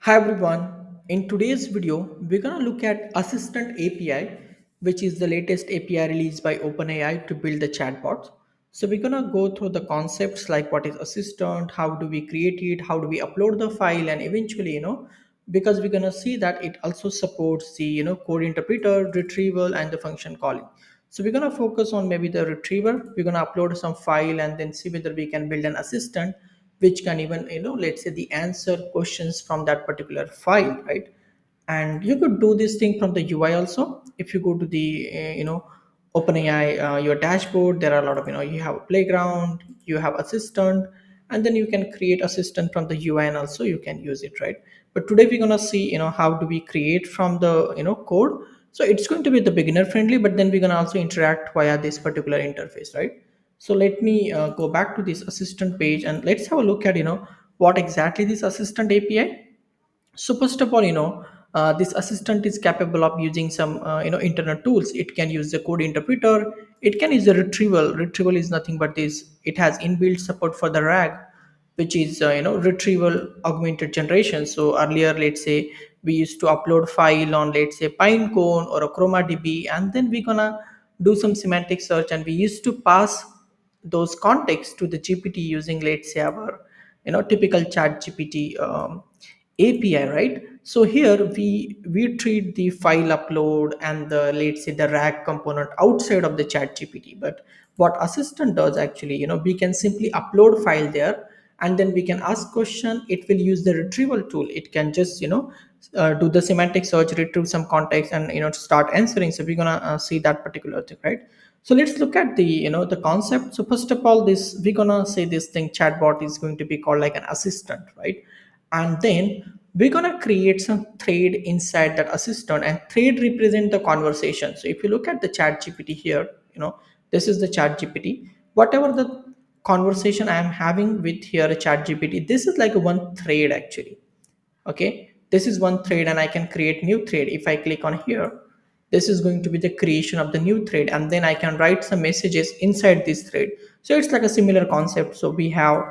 Hi everyone. In today's video, we're going to look at Assistant API, which is the latest API released by OpenAI to build the chatbots. So we're going to go through the concepts like what is Assistant, how do we create it, how do we upload the file, and eventually, because we're going to see that it also supports the, code interpreter, retrieval, and the function calling. So we're going to focus on maybe the retriever. We're going to upload some file and then see whether we can build an assistant which can even let's say the answer questions from that particular file, right? And you could do this thing from the UI also. If you go to the OpenAI your dashboard, there are a lot of you have a playground, you have assistant, and then you can create assistant from the UI and also you can use it, right? But today we're gonna see how do we create from the code. So it's going to be the beginner friendly, but then we're gonna also interact via this particular interface, right? So let me go back to this assistant page and let's have a look at what exactly this assistant API. So first of all, this assistant is capable of using some internal tools. It can use the code interpreter. It can use the retrieval. Retrieval is nothing but this. It has inbuilt support for the RAG, which is retrieval augmented generation. So earlier, let's say we used to upload file on let's say Pinecone or a ChromaDB, and then we're gonna do some semantic search, and we used to pass those contexts to the GPT using let's say our typical chat GPT API, right? So here we treat the file upload and the let's say the RAG component outside of the chat GPT. But what assistant does actually, we can simply upload file there and then we can ask question. It will use the retrieval tool. It can just do the semantic search, retrieve some context, and start answering. So we're gonna see that particular thing, right? So let's look at the the concept. So first of all, this we're gonna say this thing chatbot is going to be called like an assistant, right? And then we're gonna create some thread inside that assistant, and thread represent the conversation. So if you look at the chat gpt here, this is the chat gpt. Whatever the conversation I am having with here a chat gpt, this is like a one thread actually. Okay, this is one thread and I can create new thread. If I click on here, this is going to be the creation of the new thread, and then I can write some messages inside this thread. So it's like a similar concept. So we have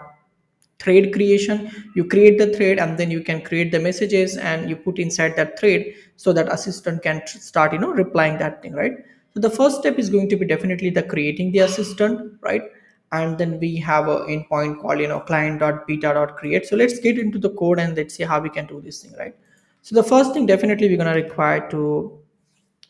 thread creation. You create the thread and then you can create the messages and you put inside that thread so that assistant can start replying that thing, right? So the first step is going to be definitely the creating the assistant, right? And then we have a endpoint called client.beta.create. So let's get into the code and let's see how we can do this thing, right? So the first thing definitely we're going to require to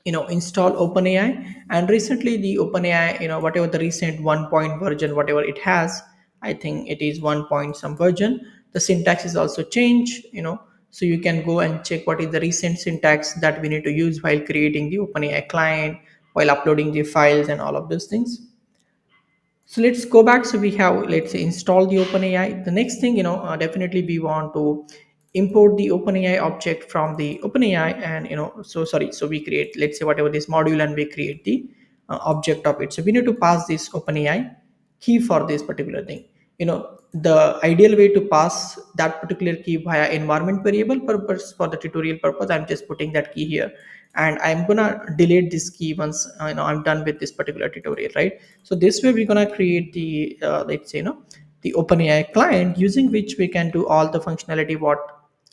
install OpenAI. And recently the OpenAI, whatever the recent 1 point version, whatever it has, I think it is 1 point some version. The syntax is also changed, so you can go and check what is the recent syntax that we need to use while creating the OpenAI client, while uploading the files and all of those things. So let's go back. So we have, let's say, install the OpenAI. The next thing, definitely we want to import the OpenAI object from the OpenAI, and so sorry. So we create, let's say, whatever this module, and we create the object of it. So we need to pass this OpenAI key for this particular thing. The ideal way to pass that particular key via environment variable purpose. For the tutorial purpose, I'm just putting that key here, and I'm gonna delete this key once I'm done with this particular tutorial, right? So this way we're gonna create the let's say the OpenAI client, using which we can do all the functionality what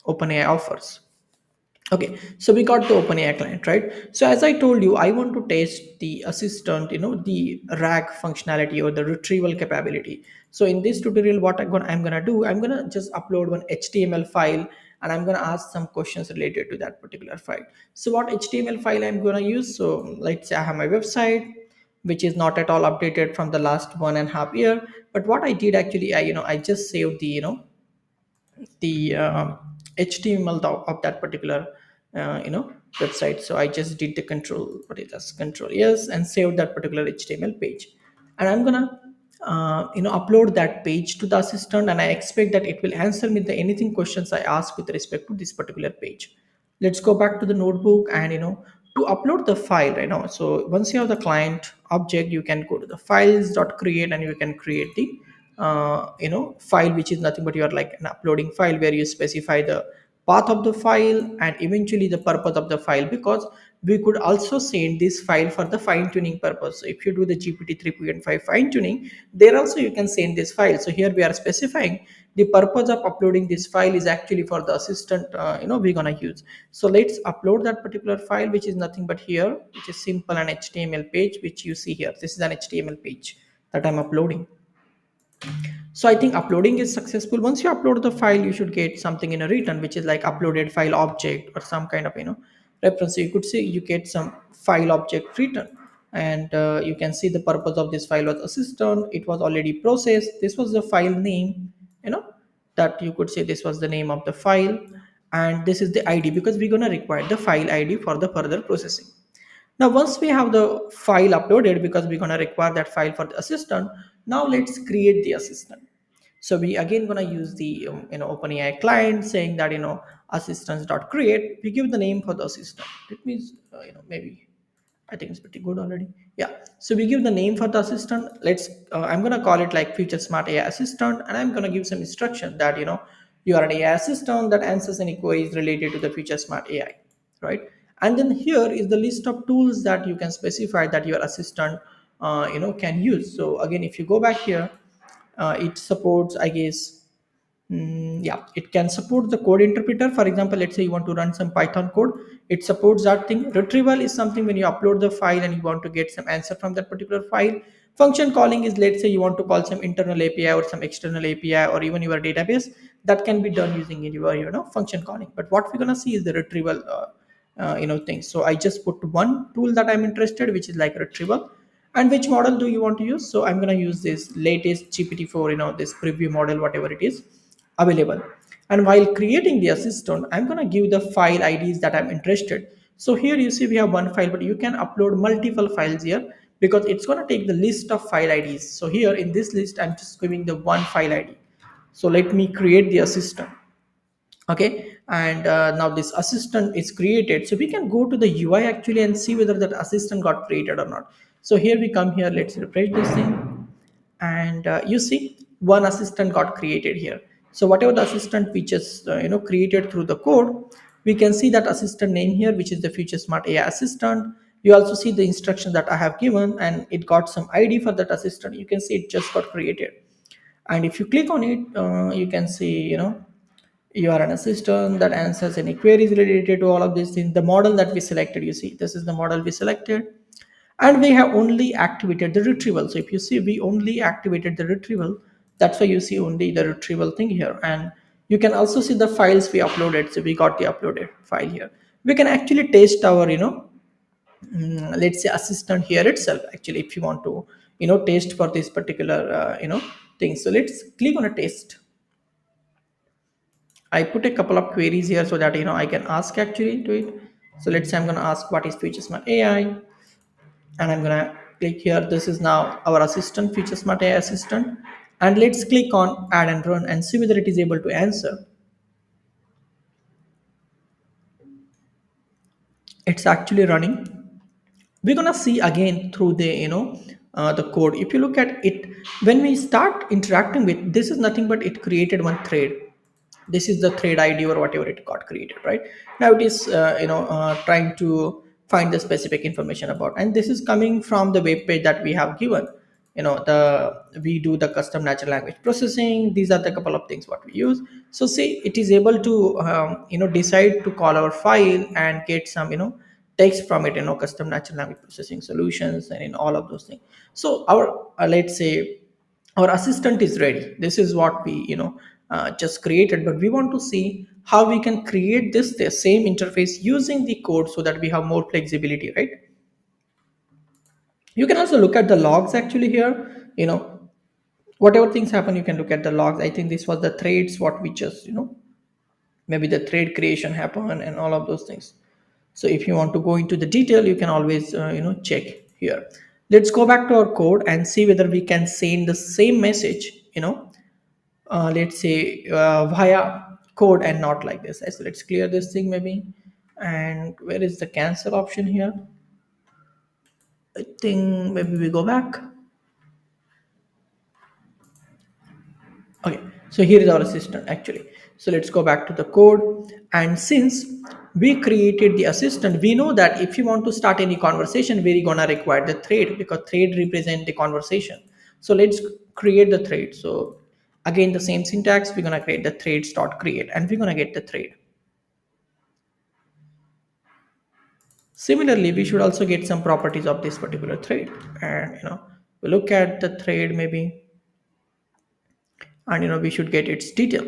OpenAI offers. Okay, so we got the OpenAI client, right? So as I told you, I want to test the assistant, the RAG functionality or the retrieval capability. So in this tutorial, what I'm gonna do, I'm gonna just upload one HTML file, and I'm gonna ask some questions related to that particular file. So what HTML file I'm gonna use? So let's say I have my website, which is not at all updated from the last 1.5 year. But what I did actually, I just saved the the HTML of that particular website. So I just did the control, what is this, control yes, and saved that particular HTML page. And I'm gonna upload that page to the assistant, and I expect that it will answer me the anything questions I ask with respect to this particular page. Let's go back to the notebook, and to upload the file right now. So once you have the client object, you can go to the files.create, and you can create the file, which is nothing but you are like an uploading file, where you specify the path of the file and eventually the purpose of the file. Because we could also send this file for the fine tuning purpose. So if you do the GPT 3.5 fine tuning, there also you can send this file. So here we are specifying the purpose of uploading this file is actually for the assistant, we're gonna use. So let's upload that particular file, which is nothing but here, which is simple an HTML page, which you see here. This is an HTML page that I'm uploading. So I think uploading is successful. Once you upload the file, you should get something in a return, which is like uploaded file object or some kind of reference. So you could see you get some file object return, and you can see the purpose of this file was assistant. It was already processed. This was the file name, you know, that you could say this was the name of the file, and this is the ID because we're gonna require the file ID for the further processing. Now, once we have the file uploaded, because we're going to require that file for the assistant, now let's create the assistant. So we again going to use the OpenAI client saying that assistants.create. We give the name for the assistant. It means maybe I think it's pretty good already. Yeah. So we give the name for the assistant. I'm going to call it like Future Smart AI Assistant. And I'm going to give some instruction that, you are an AI assistant that answers any queries related to the Future Smart AI, right? And then here is the list of tools that you can specify that your assistant, can use. So again, if you go back here, it supports, I guess, yeah, it can support the code interpreter. For example, let's say you want to run some Python code, it supports that thing. Retrieval is something when you upload the file and you want to get some answer from that particular file. Function calling is, let's say you want to call some internal API or some external API or even your database, that can be done using your function calling. But what we're gonna see is the retrieval things. So I just put one tool that I'm interested, which is like retrieval. And which model do you want to use? So I'm going to use this latest GPT-4, this preview model, whatever it is available. And while creating the assistant, I'm going to give the file IDs that I'm interested. So here you see we have one file, but you can upload multiple files here because it's going to take the list of file IDs. So here in this list, I'm just giving the one file ID. So let me create the assistant. Okay, and now this assistant is created, so we can go to the UI actually and see whether that assistant got created or not. So here we come here, let's refresh this thing, and you see one assistant got created here. So whatever the assistant features created through the code, we can see that assistant name here, which is the Future Smart AI Assistant. You also see the instruction that I have given, and it got some ID for that assistant. You can see it just got created, and if you click on it, you can see you are an assistant that answers any queries related to all of these things. The model that we selected, you see, this is the model we selected, and we have only activated the retrieval. So if you see, we only activated the retrieval. That's why you see only the retrieval thing here. And you can also see the files we uploaded. So we got the uploaded file here. We can actually test our, let's say assistant here itself. Actually, if you want to, test for this particular, thing. So let's click on a test. I put a couple of queries here so that I can ask actually to it. So let's say I'm gonna ask what is Future Smart AI, and I'm gonna click here. This is now our assistant, Future Smart AI assistant, and let's click on add and run and see whether it is able to answer. It's actually running. We're gonna see again through the the code. If you look at it, when we start interacting with, this is nothing but it created one thread. This is the thread ID or whatever it got created. Right now it is trying to find the specific information about, and this is coming from the web page that we have given. We do the custom natural language processing. These are the couple of things what we use. So see, it is able to decide to call our file and get some text from it, custom natural language processing solutions and in all of those things. So our let's say our assistant is ready. This is what we just created, but we want to see how we can create this the same interface using the code so that we have more flexibility, right? You can also look at the logs actually here. Whatever things happen, you can look at the logs. I think this was the threads what we just maybe the thread creation happened and all of those things. So if you want to go into the detail, you can always check here. Let's go back to our code and see whether we can send the same message, let's say via code and not like this. So let's clear this thing maybe. And where is the cancel option here? I think maybe we go back. Okay, so here is our assistant actually. So let's go back to the code. And since we created the assistant, we know that if you want to start any conversation, we're gonna require the thread because thread represent the conversation. So let's create the thread. So again, the same syntax, we're gonna create the threads dot create, and we're gonna get the thread. Similarly, we should also get some properties of this particular thread, and we look at the thread maybe, and we should get its detail.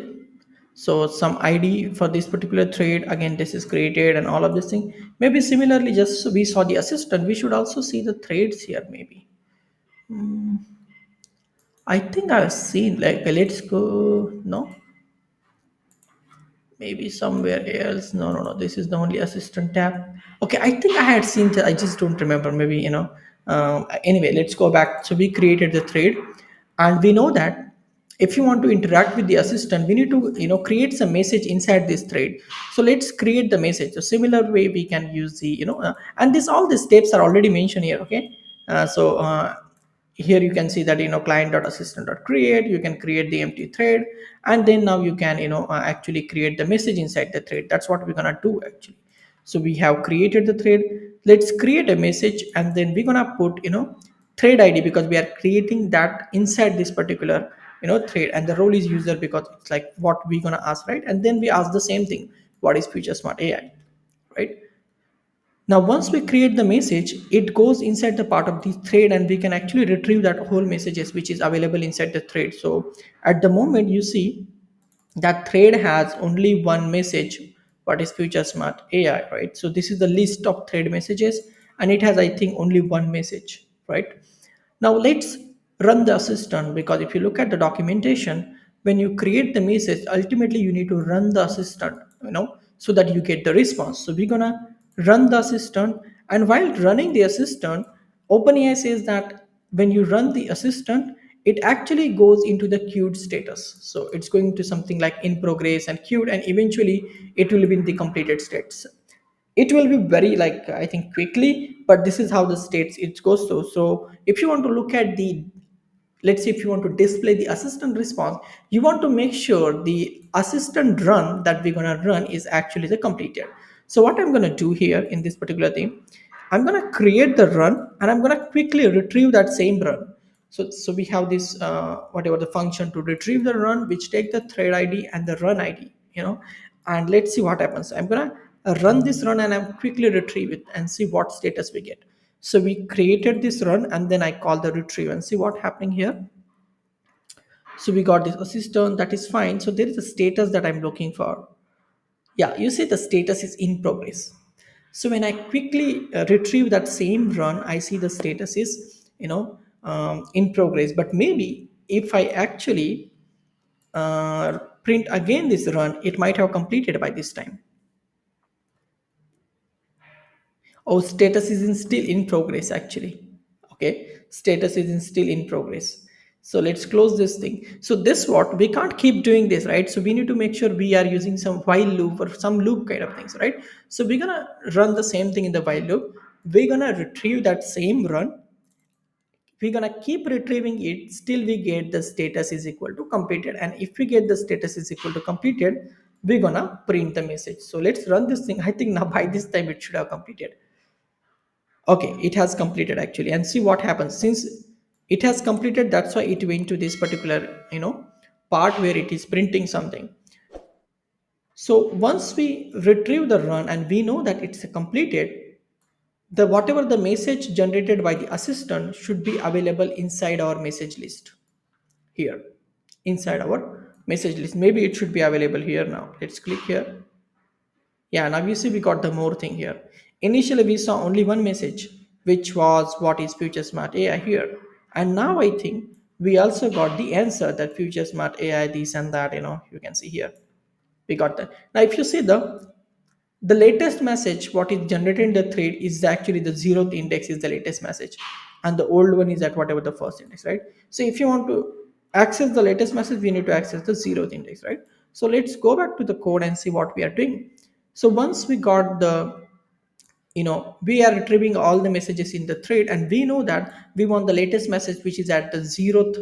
So some ID for this particular thread, again this is created and all of this thing. Maybe similarly, just we saw the assistant, we should also see the threads here maybe. I think I've seen, like, let's go, no, maybe somewhere else. No, no, no, this is the only assistant tab. Okay, I think I had seen I just don't remember, maybe, anyway, let's go back. So we created the thread, and we know that if you want to interact with the assistant, we need to create some message inside this thread. So let's create the message. So similar way we can use the and this all the steps are already mentioned here. Okay, so here you can see that client.assistant.create, you can create the empty thread, and then now you can actually create the message inside the thread. That's what we're gonna do actually. So we have created the thread. Let's create a message, and then we're gonna put thread id, because we are creating that inside this particular thread, and the role is user because it's like what we're gonna ask, right? And then we ask the same thing, what is future smart ai, right? Now, once we create the message, it goes inside the part of the thread, and we can actually retrieve that whole messages which is available inside the thread. So at the moment, you see that thread has only one message. What is future smart AI, right? So this is the list of thread messages, and it has, I think, only one message, right? Now let's run the assistant, because if you look at the documentation, when you create the message, ultimately you need to run the assistant, so that you get the response. So we're gonna run the assistant, and while running the assistant, OpenAI says that when you run the assistant, it actually goes into the queued status. So it's going to something like in progress and queued, and eventually it will be in the completed states. It will be very, like, I think, quickly, but this is how the states it goes to. So if you want to look at the, let's say if you want to display the assistant response, you want to make sure the assistant run that we're going to run is actually the completed. So what I'm going to do here in this particular thing, I'm going to create the run, and I'm going to quickly retrieve that same run. So we have this whatever the function to retrieve the run, which take the thread id and the run id, and let's see what happens. I'm going to run this run, and I'm quickly retrieve it and see what status we get. So we created this run, and then I call the retrieve and see what happening here. So we got this assistant, that is fine. So there is a status that I'm looking for. Yeah, you see the status is in progress. So when I quickly retrieve that same run, I see the status is in progress. But maybe if I actually print again this run, it might have completed by this time. Oh, status is in still in progress actually. Okay, status is in still in progress. So let's close this thing. So this, what we can't keep doing this, right? So we need to make sure we are using some while loop or some loop kind of things, right? So we're gonna run the same thing in the while loop. We're gonna retrieve that same run. We're gonna keep retrieving it still we get the status is equal to completed, and if we get the status is equal to completed, we're gonna print the message. So let's run this thing. I think now by this time it should have completed. Okay, it has completed actually, and see what happens. Since it has completed, that's why it went to this particular part where it is printing something. So once we retrieve the run and we know that it's completed, the whatever the message generated by the assistant should be available inside our message list here, inside our message list. Maybe it should be available here. Now let's click here. Yeah, now you see we got the more thing here. Initially, we saw only one message, which was what is Future Smart AI here. And now I think we also got the answer that Future Smart AI, this and that, you can see here. We got that. Now, if you see the latest message, what is generated in the thread is actually the zeroth index is the latest message. And the old one is at whatever the first index, right? So if you want to access the latest message, we need to access the zeroth index, right? So let's go back to the code and see what we are doing. So once we got the we are retrieving all the messages in the thread, and we know that we want the latest message which is at the zeroth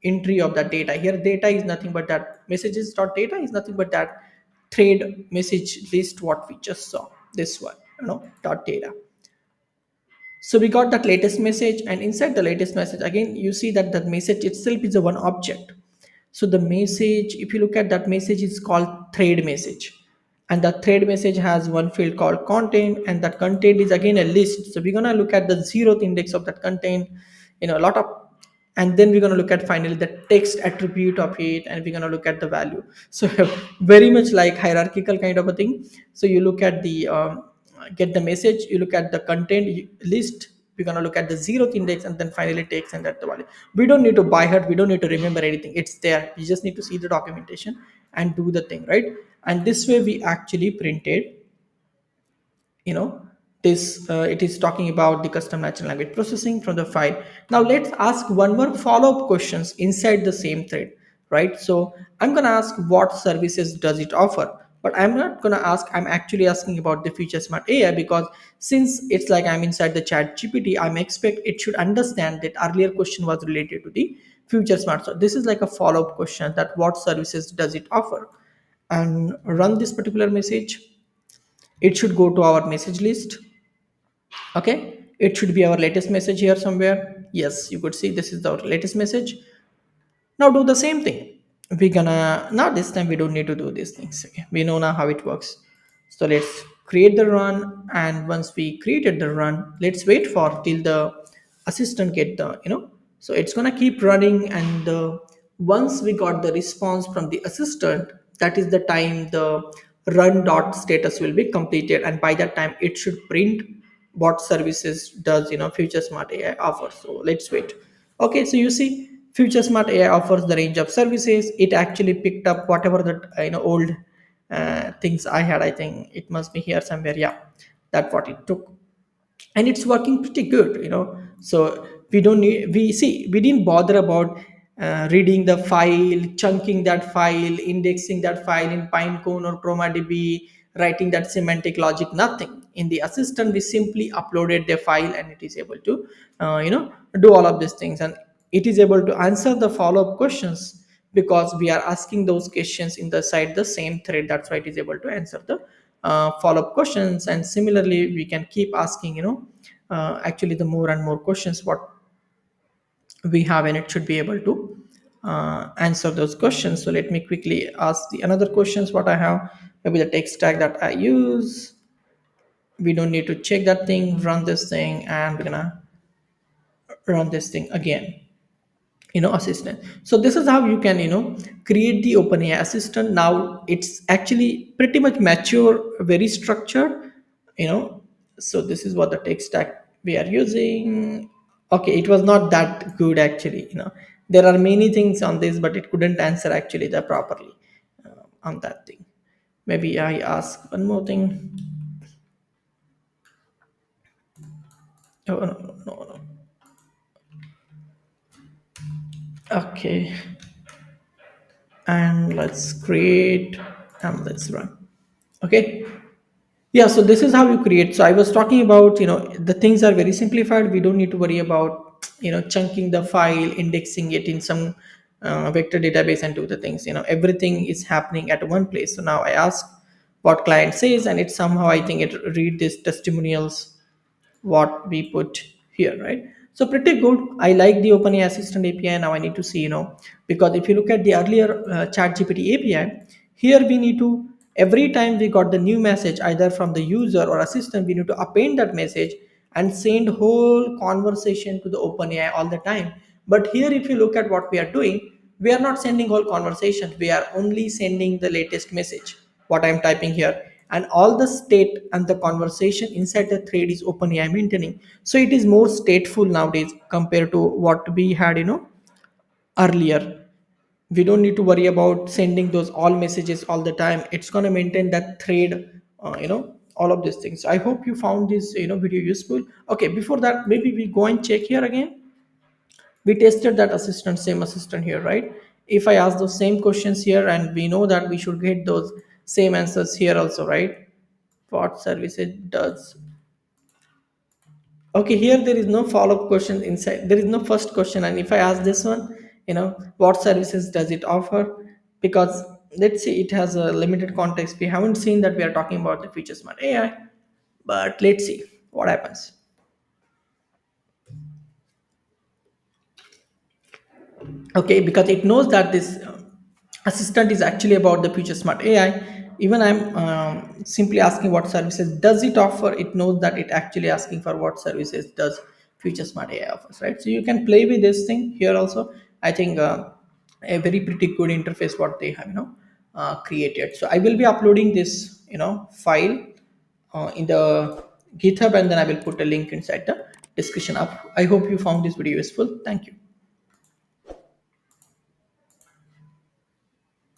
entry of that data. Here data is nothing but that messages dot data is nothing but that thread message list what we just saw, this one, dot data. So we got that latest message, and inside the latest message, again, you see that the message itself is a one object. So the message, if you look at that message, is called thread message. And the thread message has one field called content, and that content is again a list. So we're gonna look at the zeroth index of that content, a lot of, and then we're gonna look at finally the text attribute of it, and we're gonna look at the value. So very much like hierarchical kind of a thing. So you look at the get the message, you look at the content list, we're going to look at the zeroth index, and then finally takes and at the value. We don't need to buy heart, we don't need to remember anything, it's there, we just need to see the documentation and do the thing, right? And this way we actually printed, you know this it is talking about the custom natural language processing from the file. Now let's ask one more follow-up questions inside the same thread, right? So I'm going to ask what services does it offer, but I'm not going to ask, I'm actually asking about the future smart AI, because since it's like I'm inside the chat gpt, I'm expect it should understand that earlier question was related to the future smart. So this is like a follow-up question, that what services does it offer, and run this particular message. It should go to our message list. Okay, it should be our latest message here somewhere. Yes, you could see this is our latest message. Now do the same thing. We're gonna, now this time we don't need to do these things. Okay, we know now how it works. So let's create the run, and once we created the run, let's wait for till the assistant get the, so it's gonna keep running, and once we got the response from the assistant, that is the time the run dot status will be completed, and by that time it should print what services does, future smart AI offer. So let's wait. Okay, so you see future smart AI offers the range of services. It actually picked up whatever the old things I had. I think it must be here somewhere. Yeah, that's what it took, and it's working pretty good, so we don't need, we see we didn't bother about reading the file, chunking that file, indexing that file in pinecone or chromadb, writing that semantic logic, nothing. In the assistant we simply uploaded the file, and it is able to do all of these things, and it is able to answer the follow-up questions, because we are asking those questions in the side the same thread. That's why it is able to answer the follow-up questions. And similarly we can keep asking, actually the more and more questions what we have, and it should be able to answer those questions. So let me quickly ask the another questions what I have. Maybe the text tag that I use, we don't need to check that thing, run this thing, and we're gonna run this thing again, assistant. So this is how you can create the OpenAI assistant. Now it's actually pretty much mature, very structured, you know so this is what the tech stack we are using. Okay, it was not that good actually, there are many things on this, but it couldn't answer actually the properly on that thing. Maybe I ask one more thing. Oh, no, no, no, no. Okay, and let's create, and let's run. Okay. Yeah, so this is how you create. So I was talking about, the things are very simplified. We don't need to worry about, chunking the file, indexing it in some vector database and do the things. Everything is happening at one place. So now I ask what client says, and it somehow, I think it read these testimonials what we put here, right? So pretty good. I like the OpenAI Assistant API. Now I need to see, because if you look at the earlier ChatGPT API, here we need to, every time we got the new message either from the user or assistant, we need to append that message and send whole conversation to the OpenAI all the time. But here, if you look at what we are doing, we are not sending whole conversation. We are only sending the latest message, what I'm typing here, and all the state and the conversation inside the thread is OpenAI maintaining. So it is more stateful nowadays compared to what we had, earlier. We don't need to worry about sending those all messages all the time. It's going to maintain that thread, all of these things. I hope you found this, video useful. Okay, before that, maybe we go and check here again. We tested that assistant, same assistant here, right? If I ask those same questions here, and we know that we should get those same answers here also, right? What service it does. Okay, here there is no follow-up question inside, there is no first question, and if I ask this one, what services does it offer, because let's say it has a limited context. We haven't seen that we are talking about the future smart AI, but let's see what happens. Okay, because it knows that this assistant is actually about the future smart AI. Even I'm simply asking what services does it offer, it knows that it actually asking for what services does future smart AI offers, right? So you can play with this thing here also. I think a very pretty good interface what they have created. So I will be uploading this file in the GitHub, and then I will put a link inside the description up. I hope you found this video useful. Thank you.